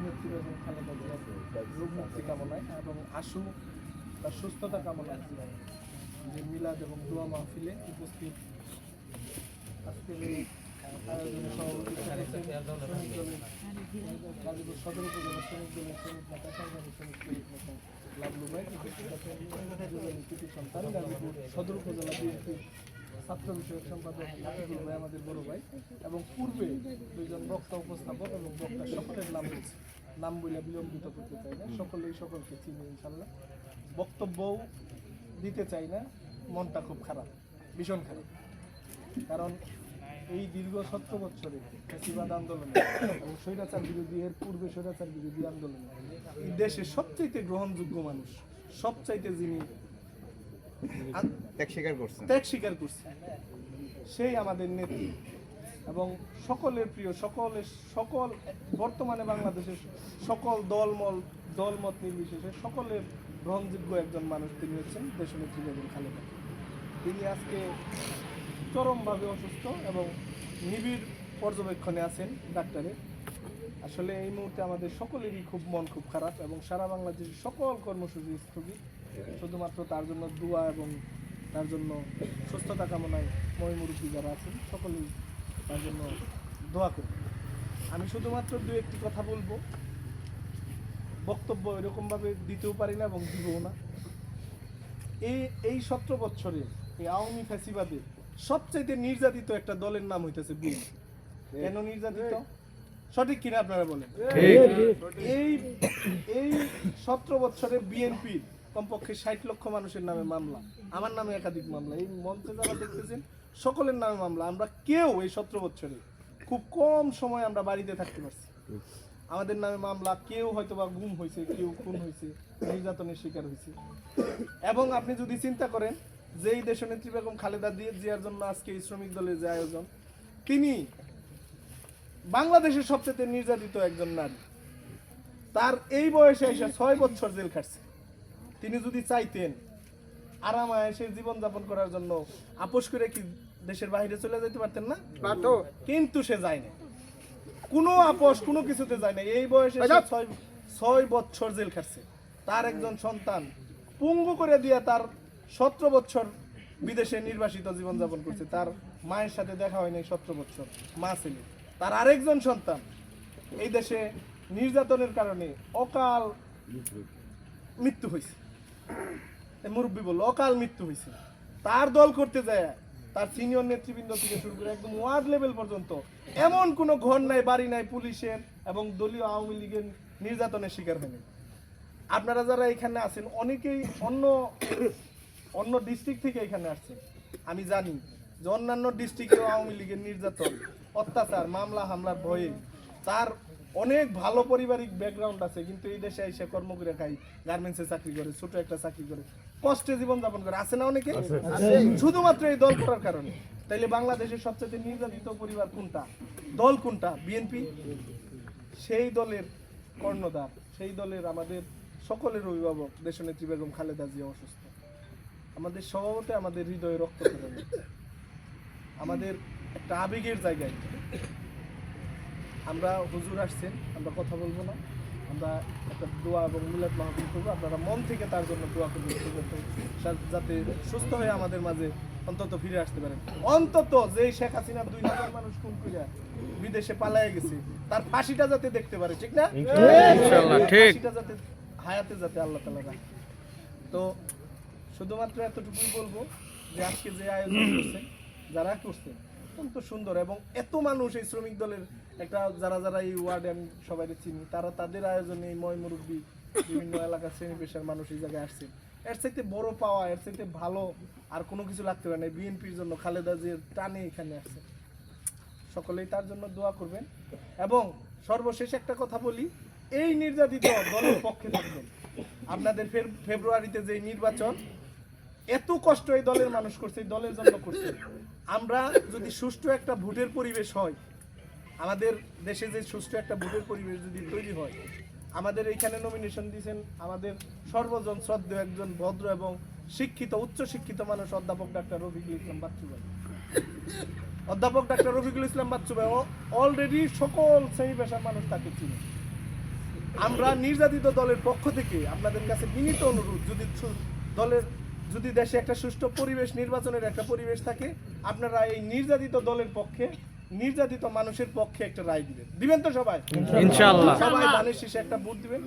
দেশনেত্রী বেগম খালেদা জিয়ার রোগ মুক্তি কামনায় এবং আশু তার সুস্থতা কামনায় যে মিলাদ এবং দোয়া মাহফিলে উপস্থিত আজকের এই আয়োজনে সভাপতিত্ব করেছেন শ্রমিক দলের গাজীপুর সদর উপজেলা শ্রমিক দলের শ্রমিক নেতা সংগ্রামী শ্রমিক নেতা লাভলু ভাই, উপস্থিত আছেন কৃতি সন্তান গাজীপুর সদর উপজেলা বিএনপির ছাত্র বিষয়ক সম্পাদক আতিকুল ভাই আমাদের বড় ভাই, এবং পূর্বে দুইজন বক্তা উপস্থাপক এবং বক্তা সকলের নাম রয়েছে, নাম বলে বিলম্বিত করতে চাই না, সকলকে চিনি ইনশাল্লাহ। বক্তব্যও দিতে চাই না, মনটা খুব খারাপ, ভীষণ খারাপ। কারণ এই দীর্ঘ 70 বছরে ফ্যাসিবাদ আন্দোলনে এবং স্বৈরাচার বিরোধী এর পূর্বে স্বৈরাচার বিরোধী আন্দোলনে এই দেশের সবচাইতে গ্রহণযোগ্য মানুষ, সবচাইতে যিনি ত্যাগ স্বীকার করছে সেই আমাদের নেত্রী, এবং সকলের প্রিয়, সকল বর্তমানে বাংলাদেশের সকল দলমত নির্বিশেষে সকলের গ্রহণযোগ্য একজন মানুষ, তিনি হচ্ছেন দেশনেত্রী বেগম খালেদা। তিনি আজকে চরমভাবে অসুস্থ এবং নিবিড় পর্যবেক্ষণে আছেন ডাক্তারের। আসলে এই মুহূর্তে আমাদের সকলেরই মন খুব খারাপ এবং সারা বাংলাদেশের সকল কর্মসূচি স্থগিত, শুধুমাত্র তার জন্য দোয়া এবং তার জন্য সুস্থতা কামনায় মুরব্বী যারা আছেন সকলেই তার জন্য দোয়া করি। আমি শুধুমাত্র দু একটি কথা বলবো, বক্তব্য এরকমভাবে দিতেও পারি না এবং দিবও না। এই 17 বছরে এই আওয়ামী ফ্যাসিবাদে সবচাইতে নির্যাতিত একটা দলের নাম হইতেছে বিএনপি। কেন নির্যাতিত? সঠিক কিনা আপনারা বলেন? এই 17 বছরে বিএনপির কমপক্ষে 60 লক্ষ মানুষের নামে মামলা, আমার নামে একাধিক মামলা, এই মঞ্চে যারা দেখতেছেন সকলের নামে মামলা। আমরা কেউ এই 17 বছরে খুব কম সময় আমরা বাড়িতে থাকতে পারছি, আমাদের নামে মামলা। কেউ হয়তো বা গুম হয়েছে, কেউ খুন হয়েছে, নির্যাতনের শিকার হয়েছে। এবং আপনি যদি চিন্তা করেন যে এই দেশনেত্রী বেগম খালেদা জিয়ার জন্য আজকে এই শ্রমিক দলের যে আয়োজন, তিনি বাংলাদেশের সবচেয়ে নির্যাতিত একজন নারী, তার এই বয়সে এসে 6 বছর জেল খাটছে। তিনি যদি চাইতেন আরামায়েশে জীবনযাপন করার জন্য আপোষ করে কি দেশের বাইরে চলে যেতে পারতেন না? কিন্তু সে যায় না, কোনো আপোষ কোনো কিছুতে যায় না। এই বয়সে 6 বছর জেল খাটছে। তার একজন সন্তান পঙ্গু করে দিয়ে তার 17 বছর বিদেশে নির্বাসিত জীবনযাপন করছে, তার মায়ের সাথে দেখা হয় নাই 17 বছর, মা ছিল। তার আরেকজন সন্তান এই দেশে নির্যাতনের কারণে অকাল মৃত্যু হয়েছে, মুরব্বী বলল অকাল মৃত্যু হয়েছে। তার দল করতে যায় তার সিনিয়র নেতৃবৃন্দ থেকে শুরু করে একদম ওয়ার্ড লেভেল পর্যন্ত এমন কোনো ঘর নাই, বাড়ি নাই পুলিশের এবং দলীয় আওয়ামী লীগের নির্যাতনের শিকার হয়নি। আপনারা যারা এখানে আছেন অনেকেই অন্য ডিস্ট্রিক্ট থেকে এখানে আসছেন। আমি জানি যে অন্যান্য ডিস্ট্রিক্টেও আওয়ামী লীগের নির্যাতন, অত্যাচার, মামলা হামলার ভয়ে তার অনেক ভালো পারিবারিক ব্যাকগ্রাউন্ড আছে, কিন্তু এই দেশে এসে কর্ম করে খাই, গার্মেন্টসে চাকরি করে, ছোট একটা চাকরি করে, কষ্টে জীবনযাপন করে, আছে না অনেকে? শুধুমাত্র এই দল করার কারণে। তাইলে বাংলাদেশের সবচেয়ে নির্যাতিত পরিবার কোনটা, দল কোনটা? বিএনপি। সেই দলের কর্ণধার, সেই দলের আমাদের সকলের অভিভাবক দেশনেত্রী বেগম খালেদা জিয়া অসুস্থ। আমাদের স্বভাবতে আমাদের হৃদয়ে রক্ত করে, আমাদের একটা আবেগের জায়গায় আমরা হুজুর আসছেন, আমরা কথা বলবো না, আমরা একটা দোয়া এবং মিলাদ মাহফিল করবো। আপনারা মন থেকে তার জন্য দোয়া করবেন যাতে সুস্থ হয়ে আমাদের মাঝে অন্তত ফিরে আসতে পারেন। অন্তত যে শেখ হাসিনা 2000 মানুষ খুন করে বিদেশে পালায় গেছে, তার ফাঁসিটা যাতে দেখতে পারে, ঠিক না? ফাঁসিটা যাতে হায়াতে যাতে আল্লাহ তাআলা রাখে। তো শুধুমাত্র এতটুকুই বলবো যে আজকে যে আয়োজন করছেন, যারা করছেন অত্যন্ত সুন্দর, এবং এত মানুষ এই শ্রমিক দলের একটা যারা এই ওয়ার্ডে আমি সবাই চিনি, তারা তাদের আয়োজনে মুরব্বী বিভিন্ন এলাকার শ্রেণী পেশার মানুষ এই জায়গায় আসছে। এর চাইতে বড় পাওয়া, এর চাইতে ভালো আর কোনো কিছু লাগতে পারে না। বিএনপির জন্য খালেদা জিয়ার টানে এখানে আসছে, সকলেই তার জন্য দোয়া করবেন। এবং সর্বশেষ একটা কথা বলি, এই নির্যাতিত দলের পক্ষে থাকবেন। আপনাদের ফেব্রুয়ারিতে যে নির্বাচন, এত কষ্ট এই দলের মানুষ করছে, এই দলের জন্য করছে। আমরা যদি সুষ্ঠু একটা ভোটের পরিবেশ হয়, আমাদের দেশে যে সুষ্ঠু একটা ভোটের পরিবেশ যদি তৈরি হয়, আমাদের এইখানে নমিনেশন দিয়েছেন আমাদের সর্বজন শ্রদ্ধেয় একজন ভদ্র এবং শিক্ষিত, উচ্চ শিক্ষিত মানুষ, অধ্যাপক ডাক্তার রফিকুল ইসলাম বাচ্চু ভাই। অধ্যাপক ডাক্তার রফিকুল ইসলাম বাচ্চু ভাই অলরেডি সকল শ্রেণী পেশার মানুষ তাকে চিনে। আমরা নির্যাতিত দলের পক্ষ থেকে আপনাদের কাছে বিনীত অনুরোধ, যদি দেশে একটা সুষ্ঠু পরিবেশ, নির্বাচনের একটা পরিবেশ থাকে, আপনারা এই নির্যাতিত দলের পক্ষে, নির্যাতিত মানুষের পক্ষে একটা রায় দিবেন তো সবাই ইনশাআল্লাহ। সবাই ধানের শীষে একটা ভোট দিবেন,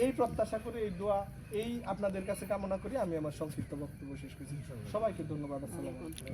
এই প্রত্যাশা করে, এই দোয়া, এই আপনাদের কাছে কামনা করি আমি আমার সংক্ষিপ্ত বক্তব্য শেষ করছি। সবাইকে ধন্যবাদ। আসসালামু আলাইকুম।